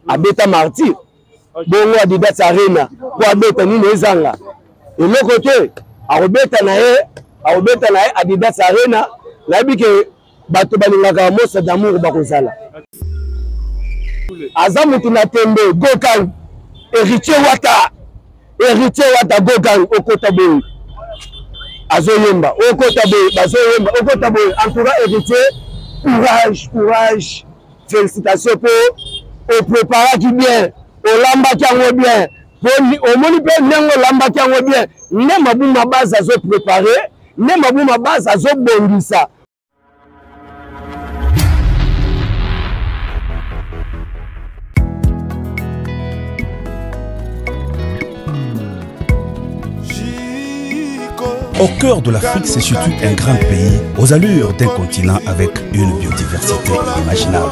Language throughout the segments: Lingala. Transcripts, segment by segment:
abeta martyr bongo Adidas Arena po abeta nini ezanga eloko te akobeta na ye Adidas Arena nayebi ke bato balingaka mosa d'amour bakozala aza mutu na tembe Gokang héritier wata Gokang okota boye azoyemba okota boye bazoyemba okota boye en tout cas héritier courage félicitations pour au préparer qui bien au lamba qui en bien au moni pe nengo lamba qui en bien ne mabuma base azo préparer ne mabuma base azo bongisa. Au cœur de l'Afrique se situe un grand pays aux allures d'un continent avec une biodiversité inimaginable.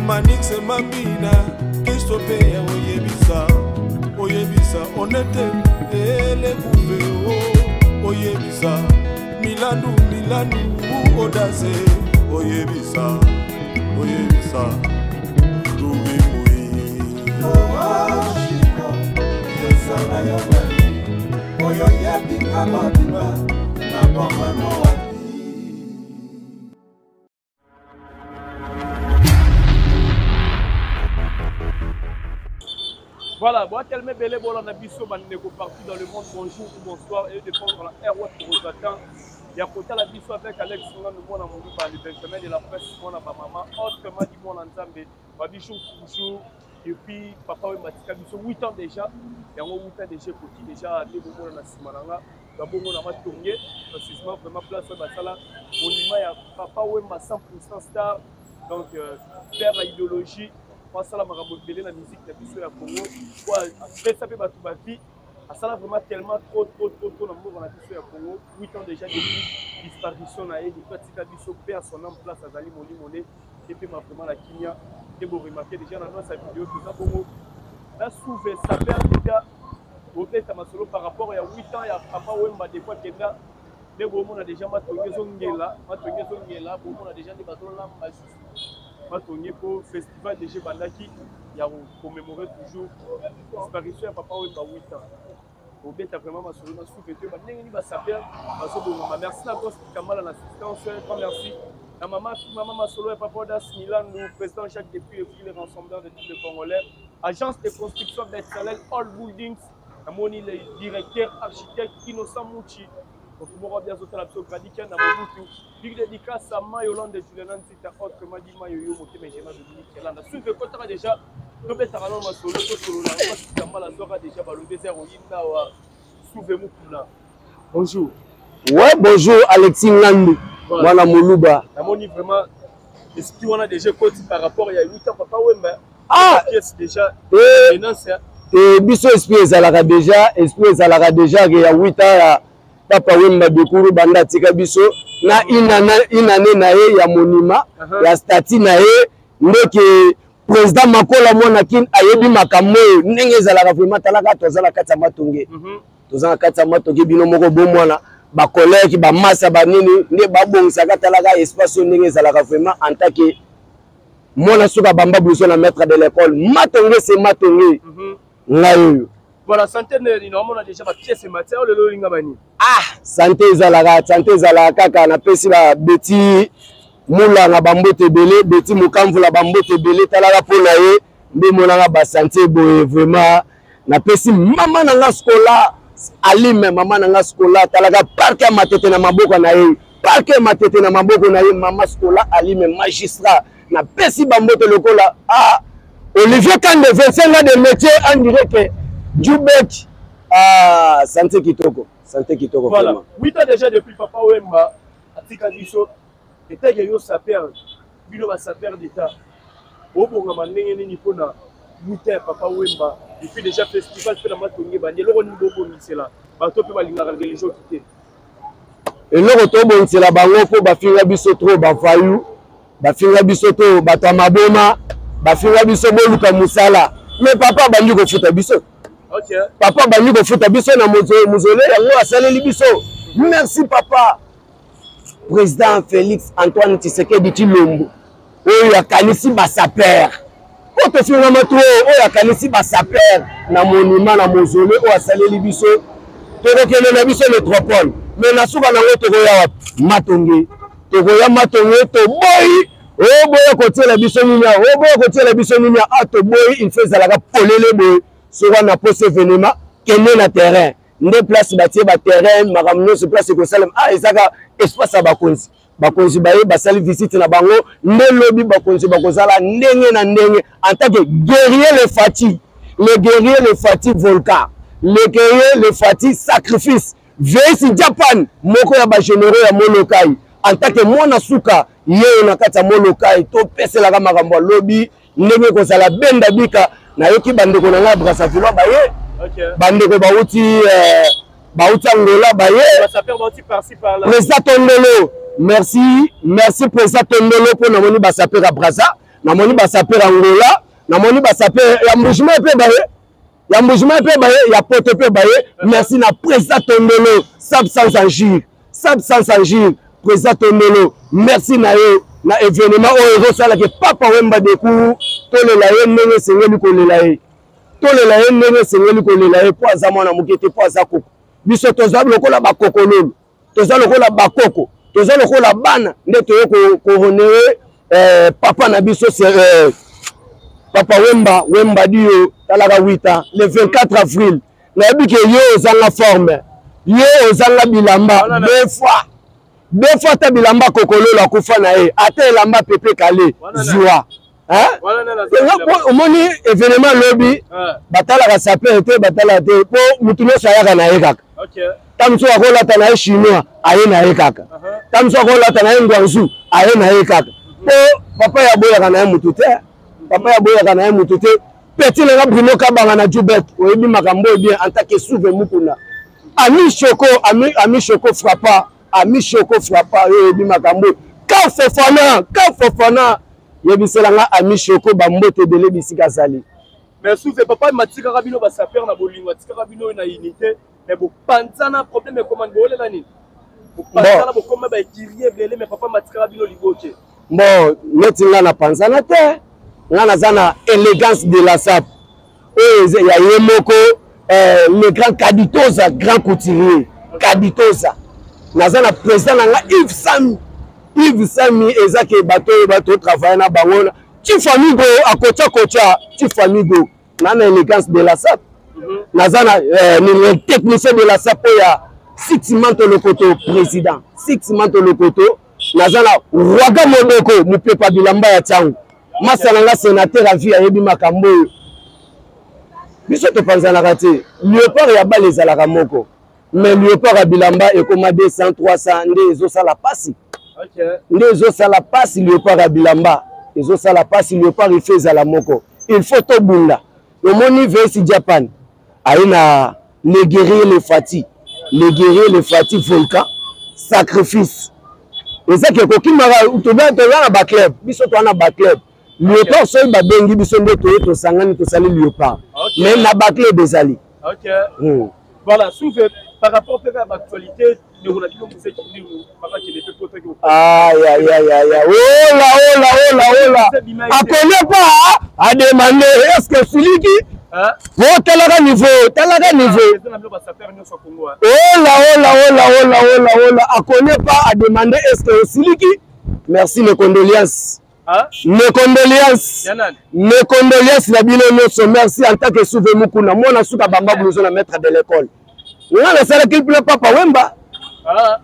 Manix et Mamina, Kistopé, Oyebisa, honnête et les bouffées, Oyebisa, Milanou, Audace, Oyebisa, Louis Moui. Voilà, moi tellement belé bon na biso bandeko partout dans le monde, bonjour ou bonsoir et de prendre la R1 pour vous attendre. Il y a côté la biso avec Alex on a nous mon par le semaine de la presse mon ba maman autrement dit mon Nzambe ba biso toujours et puis papa we matika biso 8 ans déjà et on 8 ans déjà côté déjà de bon na simananga ba bongo na matonge précisément vraiment place ba sala monument ya papa we ma 100% star donc faire la idéologie pour ça la marabotélé la musique de biso ya Congo pour restaper bato ba vie ça là vraiment tellement trop dans monde na biso ya Congo 8 ans déjà depuis disparition na et depuis tika biso perd son nom place azali molimolé et puis vraiment la Kenya et vous remarquez déjà dans sa vidéo tout ça Congo la souve sa perd déjà au fait à masolo par rapport à 8 ans ya papa Wemba des fois kenda les bon on a déjà matongezo ngela bon on a déjà des bateaux là matonge pour festival de G Bandaki, il y a commémoré toujours disparition à papa Wemba 8 ans. Au fait, vraiment ma soeur, ma sous-vêtue, ma saper, ma merci à tous qui ont l'assistance, merci. La maman ma solo et papa Das Milan, nous président Jacques depuis les rassembleurs de tous les Congolais, agence de construction d'Excellel All Buildings, Amoni le directeur architecte Innocent Mouchi. Donc, je vais bien sauter la pseudo radical dans mon bout. Big dédicace à Mayolande de Julian, c'est autrement dit Mayoyo, mais j'ai mal de Dominique. Sur le côté déjà, le bête à l'homme, solo, parce que la soirée déjà, le désert au Yinda, souvez-vous là. Bonjour. Ouais, bonjour Alexis Ngandu. Voilà Moulouba. Amoni vraiment, est-ce qu'on a déjà côté par rapport à il y a 8 ans, papa Wemba? Ah! Pièce déjà, maintenant c'est. Et biso esprit ezalaka déjà qu'il y a 8 ans. Papa Wemba Bekuru banda tika biso na inane na ye ya monima ya stati na ye ndeke président Makola mona kin ayebi makambo ndenge ezalaka vraiment talaka tozala kati ya matonge tozala kati ya matonge bino moko bomwana ba collègue ba massa ba nini nde babongisaka talaka espace ndenge ezalaka vraiment en tant que mona suka bamba biso na maître de l'école matonge c'est matonge ngayo. Voilà, santé on a déjà ma pièce et matière le lolinga bani. Ah, santé zalaka kaka na pesi la beti mula na bambote belé, beti mukamvu la bambote belé talaka pona ye, mbe monanga ba santé boye vraiment na pesi mama nanga skola alime mama nanga skola talaka parke matete na maboko na ye, mama skola alime magistrat na pesi bambote lokola ah Olivier Kande 25 ans de métier en direct Djoubek, ah, santé kitoko voilà, 8 ans déjà depuis papa Wemba, à Tikadiso, et t'as gagné sa père, Bilo va sa père d'État. Au bon moment, n'y pona, 8 ans papa Wemba, depuis déjà festival, fait la matongue, il y a le niveau bon, c'est là, bateau peut aller dans la religion quitter. eloko tobongisela bango mpo bafinga biso tro bavayu bafinga biso to bato ya maboma bafinga biso boluka mosala mais papa bandi kofuta biso papa bandi kofuta biso na mozole yango asaleli biso merci papa président Félix Antoine Tshisekedi Tshilombo oyo akanisi basaper po tofingama to oyo akanisi basaper na monima na mozole oyo asaleli biso tokokende na biso métropole mais nasuka nango tokoya wapi Matonge tokoya Matonge toboyi oboya kotiela biso ninia oboya kotiela biso ninia atoboyi il faut ezalaka polele boye soka na poste événement kende na terrain nde place batie ba terrain makambo nyonso place ekosalema ezaka espace ya bakonzi baye basali visite na bango nde lobi bakonzi bakozala ndenge na ndenge en tant que guerrier le guerrier volcan le guerrier le fati sacrifice veisi Japan moko ya ba généraux ya Molokai en tant que mwana suka ye na kata Molokai to peselaka makambo lobi ndenge kozala benda bika na yoki bandeko na nga Brazzaville baye bandeko bauti Angola baye président Tondolo merci président Tondolo pour namoni basaper à Brazza namoni basaper Angola namoni basaper ya mbujima pe baye ya mbujima pe baye ya poto pe baye merci na président Tondolo sab sans agir président Tondolo merci na yo na événement au héros sala que papa wemba de ku tolela ye ndenge sengeli kolela ye tolela ye ndenge sengeli kolela ye po azama na mukete po azako biso toza lokola bakokololo toza lokola bakoko toza lokola bana nde toyo ko honorer papa na biso papa wemba dio talaka 8 ans le 24 avril na bike yo ozanga forme yo ozanga bilamba deux fois ta bilamba kokololo akufa na ye ate elamba pepe kale zwa omoni événement lobi batalaka saper te batala te po mutu nyonso ayaka na ye kaka tamuso akolata na ye chinois aye na ye kaka tamuso akolata na ye ngwanzu aye na ye kaka po papa ya boyaka na ye mutu te peti nanga Bruno Kabanga na Jubek oyebi makambo bien en tant que souve mukuna ami Choco frappa oyebi makambo ka fofana yebiselanga ami Choco bambote bele bisika sali mais souve papa matika kabino ba saper na bolingo matika kabino na unité mais bo panzana problème comment bolela nini bo panzana bo comme ba kirie blele mais papa matika kabino liboke bon netinga na panzana te ngana zana élégance de la sap ya yemoko le grand Kaditoza grand couturier Kaditoza nazana président nga Yves Sami ezake bato travailler na bango Tifamigo akocha Tifamigo nana élégance de la sap nazana le technicien de la sap ya Six Manto Lokoto président Six Manto Lokoto nazana Waga Modoko mupepa bilamba ya tango masalanga sénateur à vie ayebi makambo biso to panzana te léopard ya bale ezalaka moko mais léopard ya bilamba ekoma 200 300 nde ezosala pasi léopard ya bilamba ezosala pasi léopard ife ezala moko il faut tobunda omoni vesi Japan aye na le guerrier le fati volcan sacrifice ezake kokimaka toza na baclub biso to na baclub léopard soki babengi biso nde toye tosangani tosali léopard mais na baclub bezali voilà souve par rapport à l'actualité de Ronaldinho Mousseki papa qui était peut-être ola a connaît pas a demandé est-ce que celui qui talaka niveau ola a connaît pas a demandé est-ce que celui qui merci mes condoléances mes condoléances na bino nyonso merci en tant que souve mukuna mona suka bamba blouson na maître de l'école ngana sala clip na papa wemba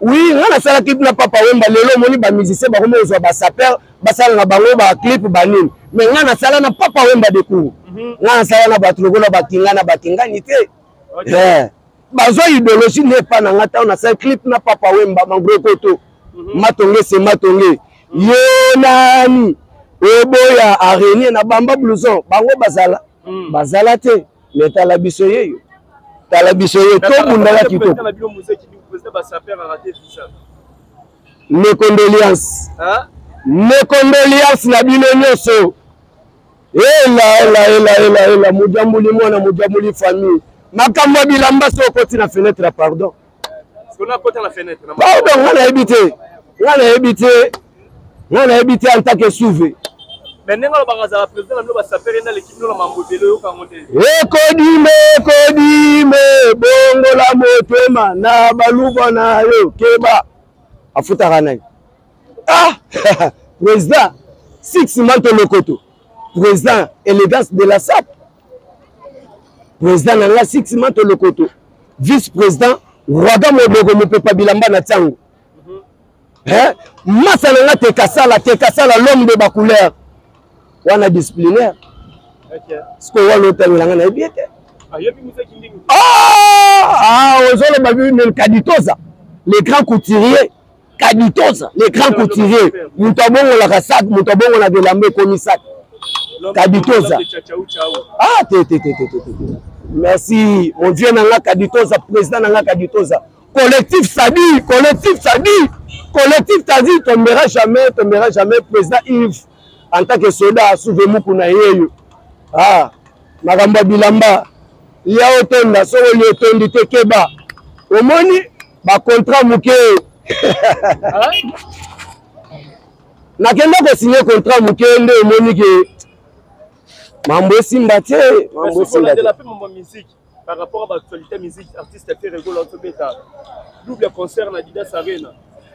oui ngana sala clip na papa wemba lelo moni ba musicien ba komo zo ba saper basala na bango ba clip banini mais ngana sala na papa wemba de cour ngana sala na batu lokola bakingani te bazo idéologie n'est pas na ngata on a sala clip na papa wemba mangro koto matonge se matonge yonani oboya araignée na bamba blouson bango bazala te mais tala biso yeyo tala biso yeyo to bundala kitoko mes condoléances. Mes condoléances na bino nyonso. Ela mujambuli mwana mujambuli famille. Makambo bilamba so koti na fenêtre pardon. On a côté la fenêtre. Pardon, on a évité. On a évité en tant que sauvé. Mais n'est-ce pas la président nous va s'appeler dans l'équipe nous la mambobele au Cameroun. Kodime bongo la motema na baluva na yo keba afuta kanai. Président 6 manto lokoto. Président élégance de la SAP. Président na 6 manto lokoto. Vice-président Rwaga Modoko ne peut pas bilamba na tsango. Massa na te kasala l'homme de ba couleur. Wana disciplinaire. OK. Ce que wana hôtel na na biete. Yebi museki ndingi. Ozolo babi men Kaditoza. Les grands couturiers. Kaditoza, les grands couturiers. Mutabongo la kasak, mutabongo la delambe komisak. Kaditoza. Merci. Mon Dieu nanga Kaditoza, président nanga Kaditoza. Collectif Sadi, tombera jamais président Yves en tant que soldat souvenu kuna yeyo. Magamba bilamba. Ya otonda so le tondi tekeba. Omoni ba contrat muke. Nakenda ko signer contrat muke nde omoni ke mambo simba te, mambo simba. De la paix mon musique par rapport à l'actualité musique artiste fait rigolo en bêta. Double concert na Didas Arena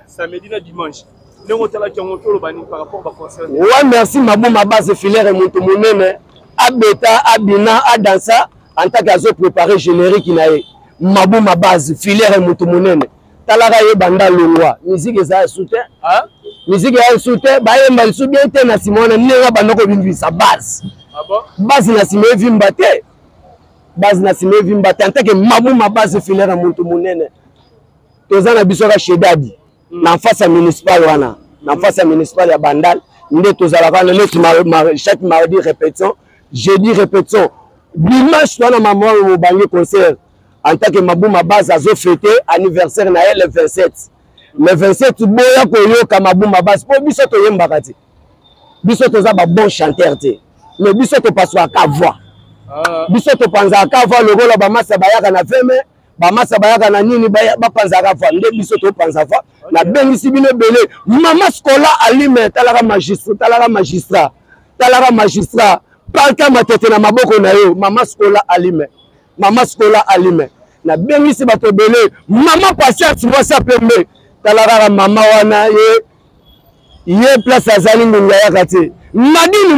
samedi na dimanche. Ndongo tala ki ngotolo bani par rapport à concert. Ouais, merci Mabou ma base filaire mutu munene. Abeta abina adansa en tant qu'azo préparé générique inae. Mabou ma base filaire mutu munene. Talaka ye banda longwa. Musique ça soutien. Musique ya soutien ba ye mbansu bien te na Simone nenga bandoko bindu sa base. Base na Simone vimbate. Base na Simone vimbate en tant que Mabou ma base filaire mutu munene. Tozana bisoka Shedadi. Na face municipal wana. Na face municipal ya Bandal. Nde tozala kana chaque mardi répétition. Jeudi répétition. Dimanche wana maman au bangi concert. En tant que Mabou ma base azo fêté anniversaire na le 27. Le 27 boya koyoka Mabou ma base po biso to yembaka te. Biso toza ba bon chanteur te. Mais biso to paswa ka voix. Biso to panza ka voix le rôle ba massa bayaka na feme, ba massa bayaka na nini ba panza ka voix. Nde biso to panza voix. Na bengisi bino belé. Mama Scola alime talaka magistrat. Parka matete na maboko na yo. Mama Scola alime. Na bengisi bato belé. Mama Patience mwasa pembe. Talaka mama wana ye place azali ngunga yakate. Nadine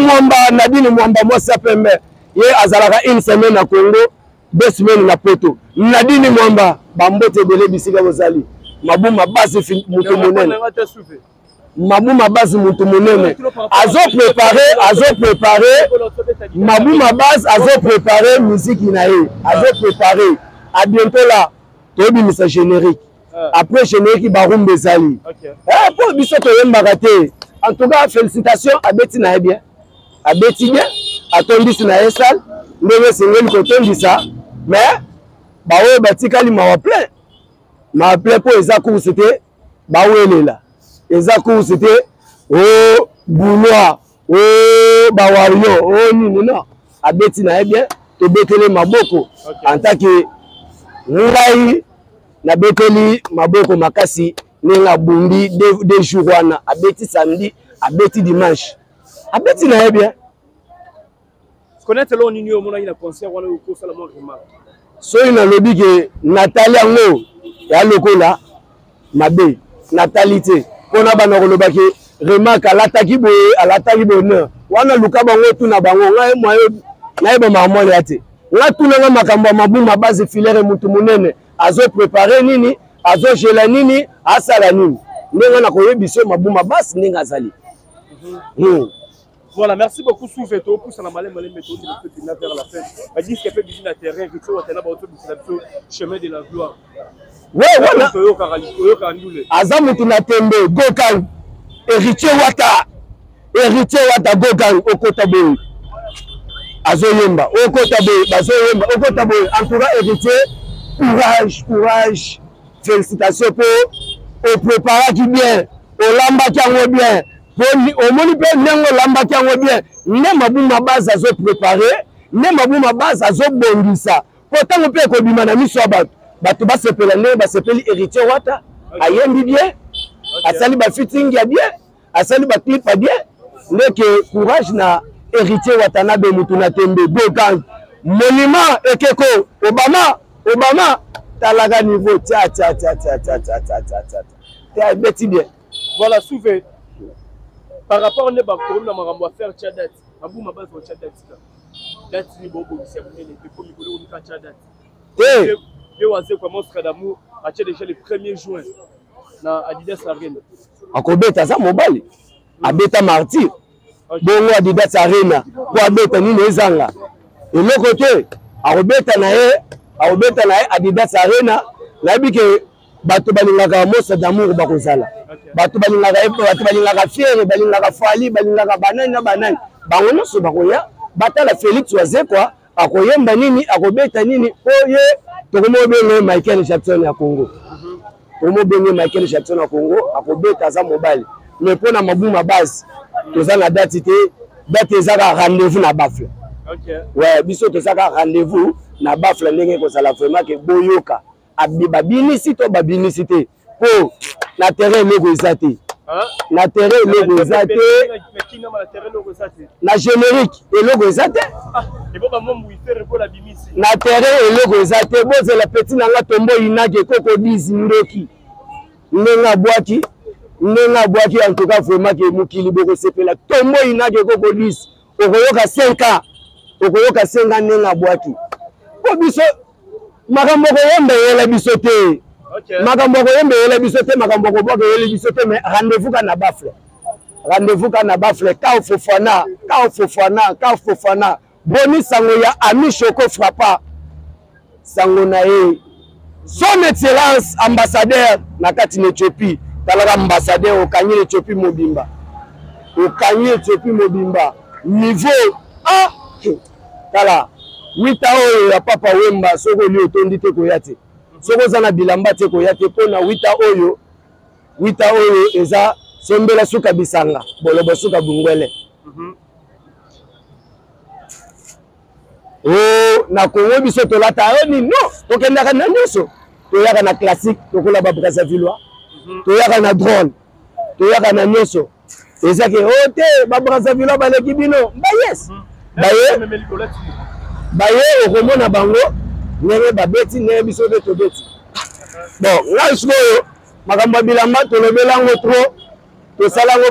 Mwamba mwasa pembe. Ye azalaka une semaine na Congo, 2 semaines na Poto. Nadine Mwamba bambote belé bisika bozali. Mabou ma base mutu monene. Mabou ma base mutu monene. Azo préparé. Mabou ma base azo préparé musique inae. Azo préparé. À bientôt là. Tobi misa générique. Après générique barum bezali. Pour biso to yembaka te. En tout cas félicitations à Betty na bien. À Betty bien. À Tondis na esal. Ndenge sengeli ko tondisa. Mais bawe batikali mawa plein. Ma plein pour Ezakou c'était bawelela. Ezakou c'était Boulois, Bawario, nini non. A Betty na bien, to betele maboko. En tant que ngai na beteli maboko makasi ninga bundi de jours wana. A Betty samedi, a Betty dimanche. A Betty na bien. Connaître l'on nini au moment il a concert wala ko sala mo remarque. So ina lobi ke Natalia ngo ya lokola mabe natalité pona bana koloba ke remarque alataki bonheur wana luka bango tuna bango ngai moyo naeba mamole ate ngatuna nga makambo Mabou ma base filaire mutu munene azo préparer nini azo gela nini asala nini ndenga na koyebiso Mabou ma base ndenga azali. Voilà, merci beaucoup Souveto pour ça la malé méthode de finir vers la fin. On dit qu'il fait du terrain qui soit tellement autour du chemin de la gloire. Ouais, voilà. Azamutu na tembe Gokan héritier wata Gokan okotabe azoyemba okotabe bazoyemba okotabe en tout cas héritier courage félicitations pour au préparer qui bien olambaki yango bien omoni mpe ndenge olambaki yango bien nde mabuma base azoprépare nde mabuma base azobongisa po ntango mpe ekobima na miso ya bato basepela ndenge basepeli héritier wata ayembi bien asali bafitting ya bien asali baclip ya bien ndeke courage na héritier wata na be mutu na tembe bokan monument ekeko Obama talaga niveau tia beti bien. Voilà, souvé. Par rapport à Nebakoro, nous avons faire Tchadat. Abou ma base au Tchadat. Date ni bobo, c'est un peu les dépôts, mais vous avez Tchadat. Et vous avez commencé d'amour à déjà le 1er juin dans Adidas Arena. Akobeta ça mobile. Abeta martyr. Bongo Adidas Arena. Pour abeta ni nezanga. Et le côté, Akobeta nae Adidas Arena. Nabi que bato balingaka mosa d'amour bakozala. Bato balingaka fier, balingaka fali, balingaka banani na banani. Bango nyonso bakoya batala Félix Oise quoi akoyemba nini akobeta nini oye tokomobenge Michael Jackson ya Congo. Tokomobenge Michael Jackson ya Congo akobeta za mobile. Mais pona mabuma base toza na date ezaka rendez-vous na Bafle. OK. Ouais, biso tozaka rendez-vous na Bafle ndenge kozala vraiment ke boyoka. Babinisi to babinisi te po na terrain lego ezate na terrain lego ezate na générique lego ezate na terrain lego ezate boze la petit nanga tombo inage koko dizi ndoki ndenga bwaki en tout cas vraiment ke mukili boko sepela tombo inage koko dizi okoyoka 5 ans ndenga bwaki po biso makambo ko yembe yela bisote. Makambo ko yembe yela bisote makambo ko boko yela bisote mais rendez-vous kana Bafle ka Fofana boni sango ya Ami Choko Frappa sango na ye son excellence ambassadeur na kati na Éthiopie talaka ambassadeur okanyi Éthiopie mobimba niveau kala wita oyo ya papa Wemba soko li otondi te koyate soko zana bilamba te koyate pona wita oyo eza sombela suka bisanga bolobo suka bungwele na Congo biso tolata ni no tokendaka na nyonso toyaka na classique tokola ba Brazzaville toyaka na drone toyaka na nyonso ezaki te ba Brazzaville baleki bino yes baye okomona bango ndenge babeti ndenge biso te tobeti bon ngai sikoyo makambo bilamba tolobela ngo trop tosala ngo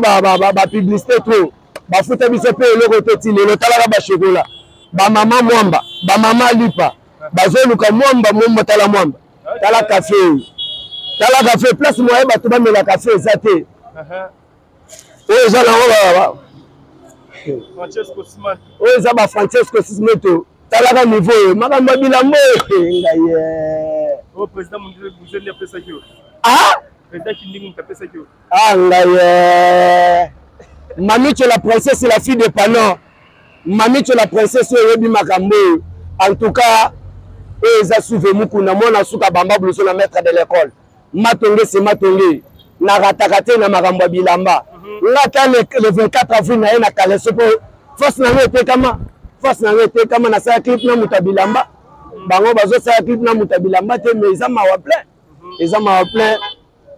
ba publicité trop bafuta biso mpe eloko te ti lelo talaka bashokola bamama mwamba bamama lipa bazoluka mwamba tala mwamba tala café place moye bato bamela café eza te oyo eza nango oyo eza ba Francesco Sismeto talaka niveau makambo bilambo ngaye o président Muzeli apesa kio président Kindingu mtapesa kio ngaye Mamicho la princesse la fille de Panon Mamicho la princesse oyebi makambo en tout cas eza souve mukuna mwana suka bamba bluso na maître de l'école matonge na ratakate na makambo bilamba ngata le 24 avril na na kaleso po force na ngete kama na sa clip na mutabilamba bango bazo sa clip na mutabilamba te mais eza mawa plein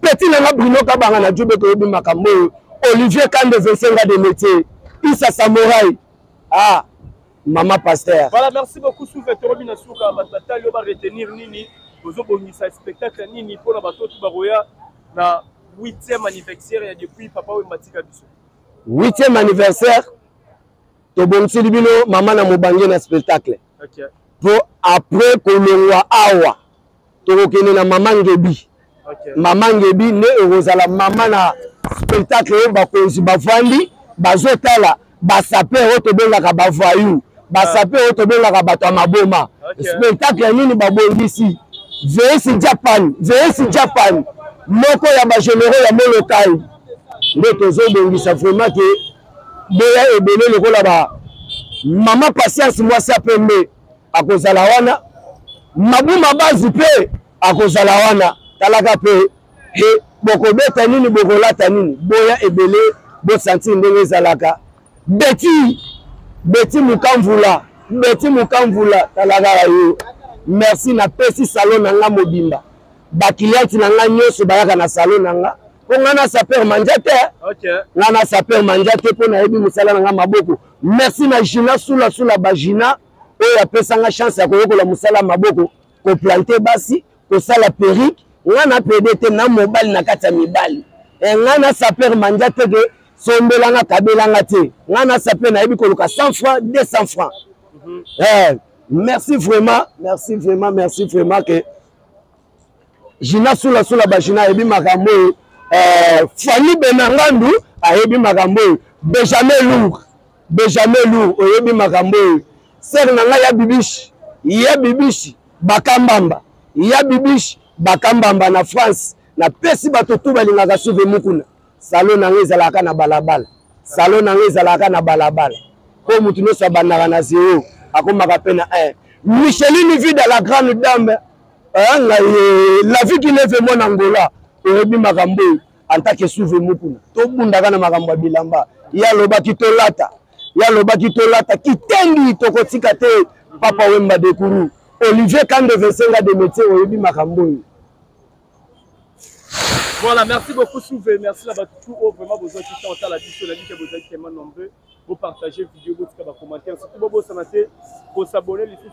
petit na Bruno Kabanga na jube to yebi makambo Olivier Kande 25 ans de métier Issa Samouraï Maman Pasteur. Voilà, merci beaucoup Souvé Torobina Souka Batata yo ba retenir nini bozo bonisa spectacle nini pour la bato tu baroya na 8e anniversaire ya depuis papa Wemba tika biso. 8e anniversaire to bonisi libino maman na mobange na spectacle. OK. Pour après kolongwa awa to kene na maman Ngebi. OK. Maman Ngebi ne eurozala maman na spectacle ba konzi bavandi bazotala basape oto bengaka bavayu basape oto bengaka bato maboma spectacle nini babongisi VS Japan moko ya ba généraux ya molokai nde tozobongisa vraiment ke boya ebele lokola ba mama patience mwasi apembe akozala wana mabuma bazi pe akozala wana talaka pe bokobeta nini bokolata nini boya ebele bosentir ndenge ezalaka beti mukamvula talaka yo merci na pesi salon nanga mobimba bakilianti nanga nyonso bayaka na salon nanga po ngana saper manja te ngana saper manja te po nayebi mosala nanga maboko merci na Gina sula bagina oyo apesanga chance ya koyokola mosala maboko koplante basi kosala perike ngana pede te na mobali na kati ya mibali ngana saper manja te ke sombelanga kabelanga te ngana saper nayebi koluka 100 francs 200 francs merci vraiment que Gina sula bagina ebi makambo Fanny Benangandu ayebi makambo Benjamin Lourd oyebi makambo ser nanga ya bibishi bakambamba na France na pesi bato tu balingaka suve mukuna salon nanga ezalaka na balabala po mutu nyonso abandaka na zero akomaka pe na 1 Micheline vide la grande dame la vie qui lève mon Angola oyebi makambo en tant que suve mukuna to bundaka na makambo ya bilamba ya lobaki tolata kitengi tokotika te Papa Wemba Dekuru Olivier Kande Vesenga de métier oyebi makambo. Voilà, merci beaucoup Souvé, merci là-bas tout vraiment besoin de temps à la vidéo la vie que vous êtes tellement nombreux pour partager vidéo vous faire commentaire surtout beau sanaté pour s'abonner les sites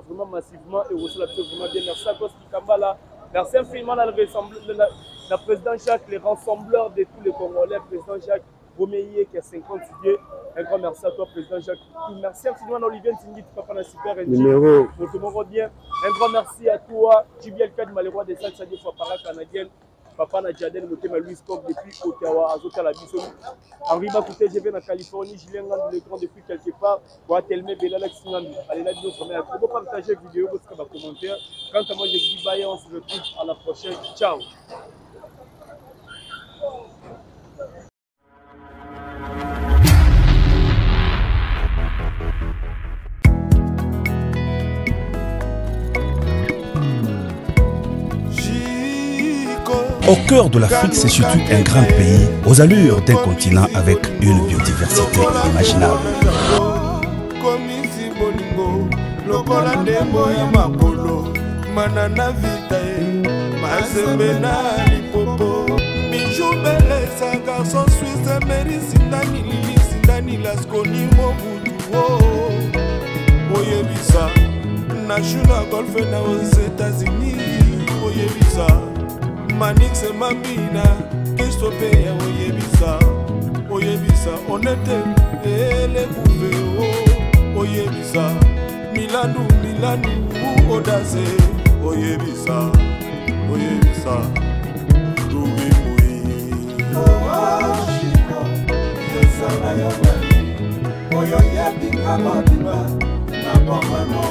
vraiment massivement et aussi la vraiment bien merci à tous qui Kambala merci infiniment la président Jacques les rassembleurs de tous les Congolais président Jacques Roméier qui a 50 idées. Un grand merci à toi, Président Jacques. Merci infiniment à Olivier Tingit, Papa na super numéro. Pour tout le monde bien. Un grand merci à toi, Jibiel Kad Malheureux des 5 Sadi Fapara canadienne. Papa na Jadel Motema Louis Coq depuis Ottawa, Azota la Bisson. Henri Bakouté, je viens en Californie. Julien Gand, le grand depuis quelque part. Boatelme Belalex Ngambi. Allez là, disons comment il faut partager la vidéo, votre commentaire. Quant à moi, je vous dis bye, on se retrouve à la prochaine. Ciao. Au cœur de l'Afrique se situe un grand pays aux allures d'un continent avec une biodiversité inimaginable. National Golf aux États-Unis, oyebisa. Manix et Mamina, Christophe oyebisa, on était les bouffées, oyebisa, Milanou, Odaze, oyebisa, Doubi Moui. Chico, Yesana Yabali, Oyoyebi Kamadiba, Napamano.